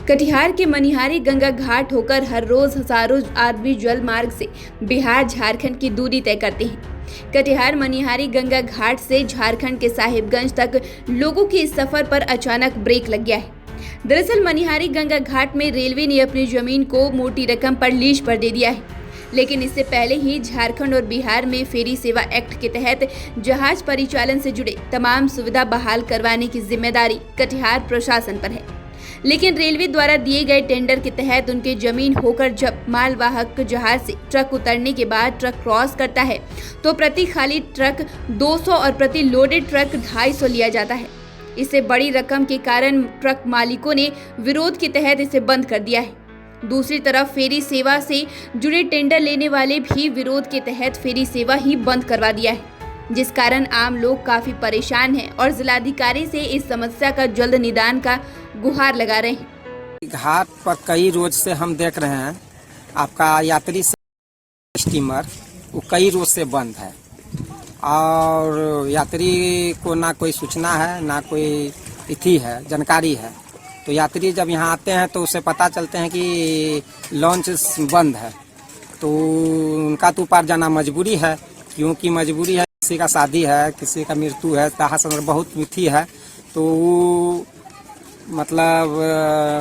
कटिहार के मनिहारी गंगा घाट होकर हर रोज हजारों आदमी जल मार्ग से बिहार झारखंड की दूरी तय करते हैं। कटिहार मनिहारी गंगा घाट से झारखंड के साहिबगंज तक लोगों के इस सफर पर अचानक ब्रेक लग गया है। दरअसल मनिहारी गंगा घाट में रेलवे ने अपनी जमीन को मोटी रकम पर लीज पर दे दिया है, लेकिन इससे पहले ही झारखंड और बिहार में फेरी सेवा एक्ट के तहत जहाज परिचालन से जुड़े तमाम सुविधा बहाल करवाने की जिम्मेदारी कटिहार प्रशासन पर है। लेकिन रेलवे द्वारा दिए गए टेंडर के तहत उनके जमीन होकर जब मालवाहक जहाज से ट्रक उतरने के बाद ट्रक क्रॉस करता है तो प्रति खाली ट्रक 200 और प्रति लोडेड ट्रक 250 लिया जाता है। इससे बड़ी रकम के कारण ट्रक मालिकों ने विरोध के तहत इसे बंद कर दिया है। दूसरी तरफ फेरी सेवा से जुड़े टेंडर लेने वाले भी विरोध के तहत फेरी सेवा ही बंद करवा दिया है, जिस कारण आम लोग काफी परेशान हैं और जिलाधिकारी से इस समस्या का जल्द निदान का गुहार लगा रहे हैं। घाट पर कई रोज से हम देख रहे हैं आपका यात्री स्टीमर वो कई रोज से बंद है और यात्री को ना कोई सूचना है ना कोई तिथि है जानकारी है। तो यात्री जब यहाँ आते हैं तो उसे पता चलते हैं कि लॉन्च बंद है, तो उनका तो पार जाना मजबूरी है, क्योंकि मजबूरी है। किसी का शादी है, किसी का मृत्यु है, बहुत तिथि है, तो मतलब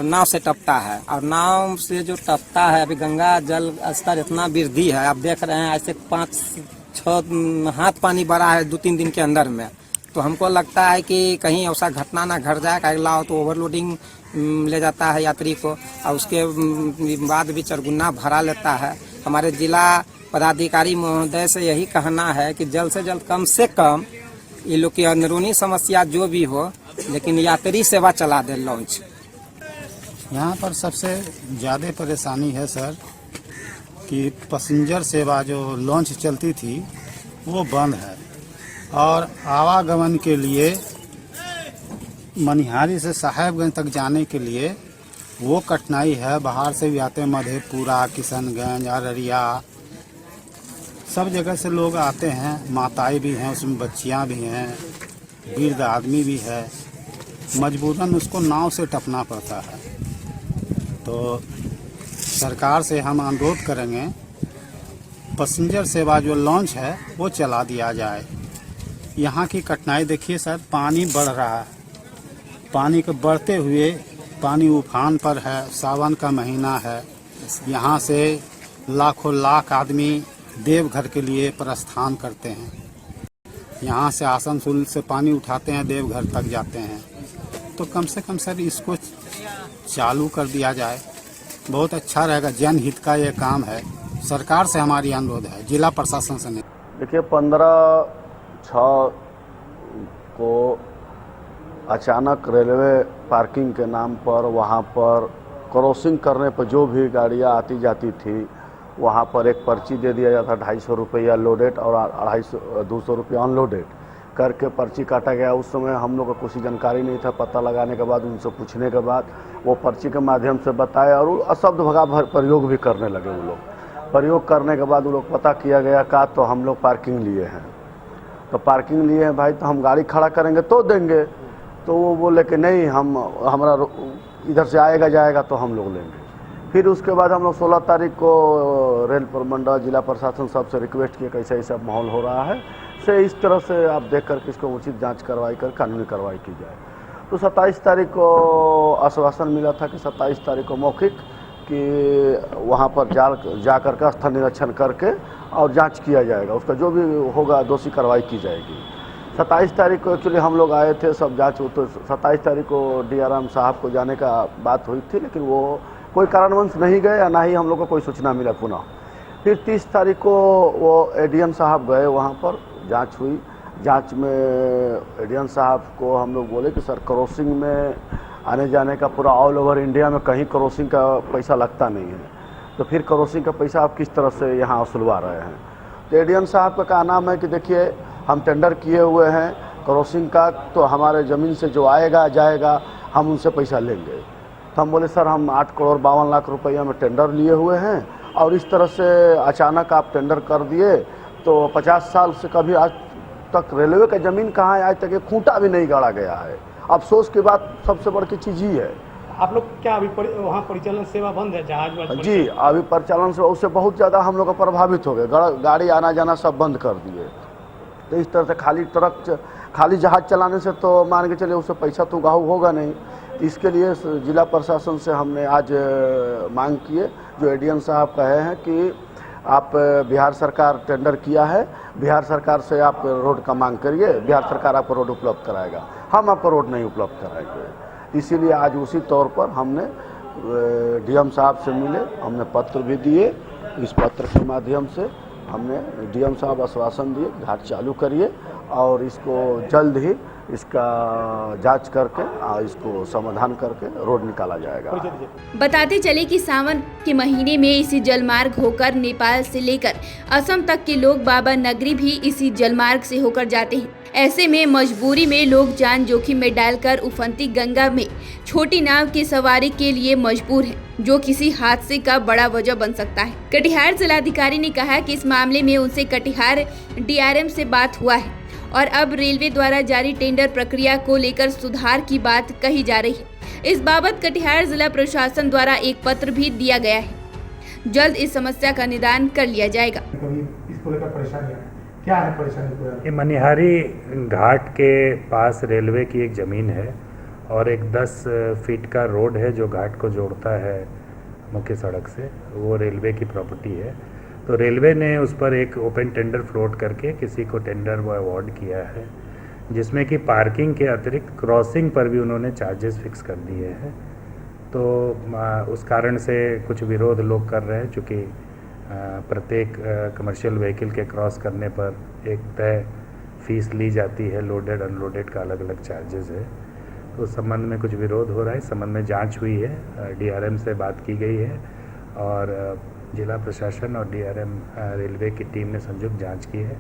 नाव से टपता है और नाव से जो टपता है अभी गंगा जल स्तर इतना वृद्धि है, आप देख रहे हैं ऐसे 5-6 हाथ पानी बढ़ा है 2-3 दिन के अंदर में। तो हमको लगता है कि कहीं ऐसा घटना ना घट जाए, अगला हो तो ओवरलोडिंग ले जाता है यात्री को और उसके बाद भी चरगुना भरा लेता है। हमारे जिला पदाधिकारी महोदय से यही कहना है कि जल्द से जल्द कम से कम ये लोग की अंदरूनी समस्या जो भी हो, लेकिन यात्री सेवा चला दे लॉन्च। यहाँ पर सबसे ज़्यादा परेशानी है सर कि पैसेंजर सेवा जो लॉन्च चलती थी वो बंद है और आवागमन के लिए मनिहारी से साहेबगंज तक जाने के लिए वो कठिनाई है। बाहर से भी आते हैं, मधेपुरा, किशनगंज, अररिया, सब जगह से लोग आते हैं। माताएं भी हैं, उसमें बच्चियां भी हैं, वृद्ध आदमी भी है, मजबूरन उसको नाव से टपना पड़ता है। तो सरकार से हम अनुरोध करेंगे पैसेंजर सेवा जो लॉन्च है वो चला दिया जाए। यहाँ की कठिनाई देखिए सर, पानी बढ़ रहा है, पानी को बढ़ते हुए पानी उफान पर है, सावन का महीना है। यहाँ से लाखों लाख आदमी देवघर के लिए प्रस्थान करते हैं, यहाँ से आसनसोल से पानी उठाते हैं, देवघर तक जाते हैं। तो कम से कम सर इसको चालू कर दिया जाए, बहुत अच्छा रहेगा। जनहित का ये काम है, सरकार से हमारी अनुरोध है, जिला प्रशासन से नहीं। देखिए 15/6 को अचानक रेलवे पार्किंग के नाम पर वहाँ पर क्रॉसिंग करने पर जो भी गाड़ियाँ आती जाती थी वहाँ पर एक पर्ची दे दिया जाता, 250 रुपया लोडेड और 200 रुपया अनलोडेड करके पर्ची काटा गया। उस समय हम लोग को कुछ जानकारी नहीं था। पता लगाने के बाद, उनसे पूछने के बाद वो पर्ची के माध्यम से बताया और अशब्द भगा प्रयोग भी करने लगे। वो लोग प्रयोग करने के बाद वो लोग पता किया गया का तो हम लोग पार्किंग लिए हैं। तो पार्किंग लिए हैं भाई, तो हम गाड़ी खड़ा करेंगे तो देंगे। तो वो बोले कि नहीं, हमारा इधर से आएगा जाएगा तो हम लोग लेंगे। फिर उसके बाद हम लोग 16 तारीख को रेल प्रमंडल, जिला प्रशासन सबसे रिक्वेस्ट किया कैसे ऐसा माहौल हो रहा है, से इस तरह से आप देख कर इसको उचित जांच कार्रवाई कर कानूनी कार्रवाई की जाए। तो 27 तारीख को आश्वासन मिला था कि 27 तारीख को मौखिक कि वहाँ पर जा कर के स्थल निरीक्षण करके और जांच किया जाएगा, उसका जो भी होगा दोषी कार्रवाई की जाएगी। 27 तारीख को एक्चुअली हम लोग आए थे, सब जांच। तो 27 तारीख को DRM साहब को जाने का बात हुई थी, लेकिन वो कोई कारणवश नहीं गए या ना ही हम लोग को कोई सूचना मिला पुनः। फिर 30 तारीख को वो ADM साहब गए, वहाँ पर जांच हुई। जांच में ADM साहब को हम लोग बोले कि सर क्रॉसिंग में आने जाने का पूरा ऑल ओवर इंडिया में कहीं क्रॉसिंग का पैसा लगता नहीं है, तो फिर क्रॉसिंग का पैसा आप किस तरह से यहाँ वसूलवा रहे हैं। तो ADM साहब का कहना है कि देखिए हम टेंडर किए हुए हैं क्रॉसिंग का, तो हमारे ज़मीन से जो आएगा जाएगा हम उनसे पैसा लेंगे। तो हम बोले सर हम 8 करोड़ 52 लाख रुपया में टेंडर लिए हुए हैं और इस तरह से अचानक आप टेंडर कर दिए, तो 50 साल से कभी आज तक रेलवे का ज़मीन कहाँ है, आज तक एक खूंटा भी नहीं गाड़ा गया है। अफसोस की बात सबसे बड़ी चीज़ ही है, आप लोग क्या अभी वहाँ परिचालन सेवा बंद है जहाज? जी, अभी परिचालन से उससे बहुत ज़्यादा हम लोग प्रभावित हो गए। गाड़ी आना जाना सब बंद कर दिए। तो इस तरह से खाली जहाज चलाने से तो मान के चलिए उससे पैसा तो गाँव होगा नहीं। इसके लिए जिला प्रशासन से हमने आज मांग किए, जो एडीएम साहब कहे हैं कि आप बिहार सरकार टेंडर किया है, बिहार सरकार से आप रोड का मांग करिए, बिहार सरकार आपको रोड उपलब्ध कराएगा, हम आपको रोड नहीं उपलब्ध कराएंगे। इसीलिए आज उसी तौर पर हमने डीएम साहब से मिले, हमने पत्र भी दिए। इस पत्र के माध्यम से हमने डीएम साहब आश्वासन दिए घाट चालू करिए और इसको जल्द ही इसका जांच करके इसको समाधान करके रोड निकाला जाएगा। बताते चले कि सावन के महीने में इसी जलमार्ग होकर नेपाल से लेकर असम तक के लोग बाबा नगरी भी इसी जलमार्ग से होकर जाते हैं। ऐसे में मजबूरी में लोग जान जोखिम में डालकर उफनती गंगा में छोटी नाव की सवारी के लिए मजबूर हैं, जो किसी हादसे का बड़ा वजह बन सकता है। कटिहार जिलाधिकारी ने कहा कि इस मामले में उनसे कटिहार डीआरएम से बात हुआ है और अब रेलवे द्वारा जारी टेंडर प्रक्रिया को लेकर सुधार की बात कही जा रही है। इस बाबत कटिहार जिला प्रशासन द्वारा एक पत्र भी दिया गया है। जल्द इस समस्या का निदान कर लिया जाएगा। इसको लेकर परेशानी क्या है? परेशानी ये मनिहारी घाट के पास रेलवे की एक ज़मीन है और एक 10 फीट का रोड है जो घाट को जोड़ता है मुख्य सड़क से, वो रेलवे की प्रॉपर्टी है। तो रेलवे ने उस पर एक ओपन टेंडर फ्लोट करके किसी को टेंडर वो अवार्ड किया है, जिसमें कि पार्किंग के अतिरिक्त क्रॉसिंग पर भी उन्होंने चार्जेस फिक्स कर दिए हैं। तो उस कारण से कुछ विरोध लोग कर रहे हैं, चूँकि प्रत्येक कमर्शियल व्हीकल के क्रॉस करने पर एक तय फीस ली जाती है, लोडेड अनलोडेड का अलग अलग चार्जेस है। तो उस संबंध में कुछ विरोध हो रहा है। इस संबंध में जांच हुई है, डीआरएम से बात की गई है और जिला प्रशासन और डीआरएम रेलवे की टीम ने संयुक्त जांच की है,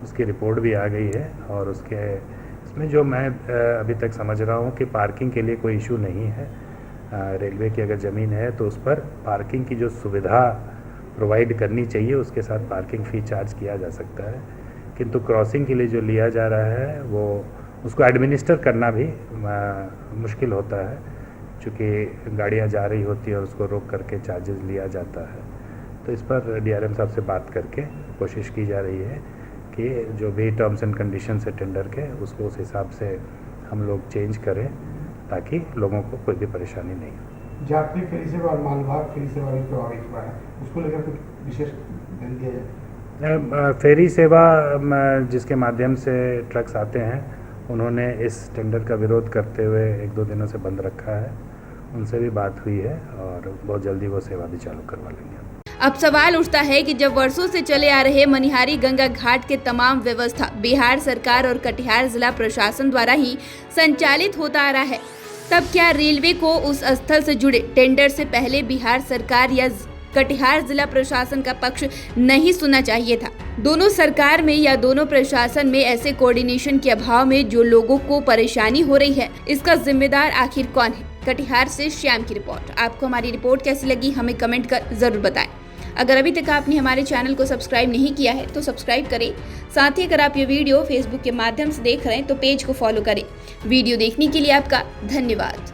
उसकी रिपोर्ट भी आ गई है। और इसमें जो मैं अभी तक समझ रहा हूँ कि पार्किंग के लिए कोई इशू नहीं है। रेलवे की अगर ज़मीन है तो उस पर पार्किंग की जो सुविधा प्रोवाइड करनी चाहिए उसके साथ पार्किंग फ़ी चार्ज किया जा सकता है, किंतु क्रॉसिंग के लिए जो लिया जा रहा है वो उसको एडमिनिस्टर करना भी मुश्किल होता है, चूँकि गाड़ियाँ जा रही होती है और उसको रोक करके चार्जेस लिया जाता है। तो इस पर डीआरएम साहब से बात करके कोशिश की जा रही है कि जो भी टर्म्स एंड कंडीशन है टेंडर के उसको उस हिसाब से हम लोग चेंज करें ताकि लोगों को कोई भी परेशानी नहीं हो। यात्री फेरी सेवा और मालवाहक फेरी सेवा भी प्रभावित हुआ है, उसको लेकर कुछ विशेष ध्यान दिया जाए? फेरी सेवा जिसके माध्यम से ट्रक्स आते हैं उन्होंने इस टेंडर का विरोध करते हुए 1-2 दिनों से बंद रखा है, उनसे भी बात हुई है और बहुत जल्दी वो सेवा भी चालू करवा लेंगे। अब सवाल उठता है कि जब वर्षों से चले आ रहे मनिहारी गंगा घाट के तमाम व्यवस्था बिहार सरकार और कटिहार जिला प्रशासन द्वारा ही संचालित होता आ रहा है, तब क्या रेलवे को उस स्थल से जुड़े टेंडर से पहले बिहार सरकार या कटिहार जिला प्रशासन का पक्ष नहीं सुनना चाहिए था? दोनों सरकार में या दोनों प्रशासन में ऐसे कोऑर्डिनेशन के अभाव में जो लोगों को परेशानी हो रही है, इसका जिम्मेदार आखिर कौन है? कटिहार से श्याम की रिपोर्ट। आपको हमारी रिपोर्ट कैसी लगी हमें कमेंट कर जरूर बताएं। अगर अभी तक आपने हमारे चैनल को सब्सक्राइब नहीं किया है तो सब्सक्राइब करें। साथ ही अगर आप ये वीडियो फेसबुक के माध्यम से देख रहे हैं तो पेज को फॉलो करें। वीडियो देखने के लिए आपका धन्यवाद।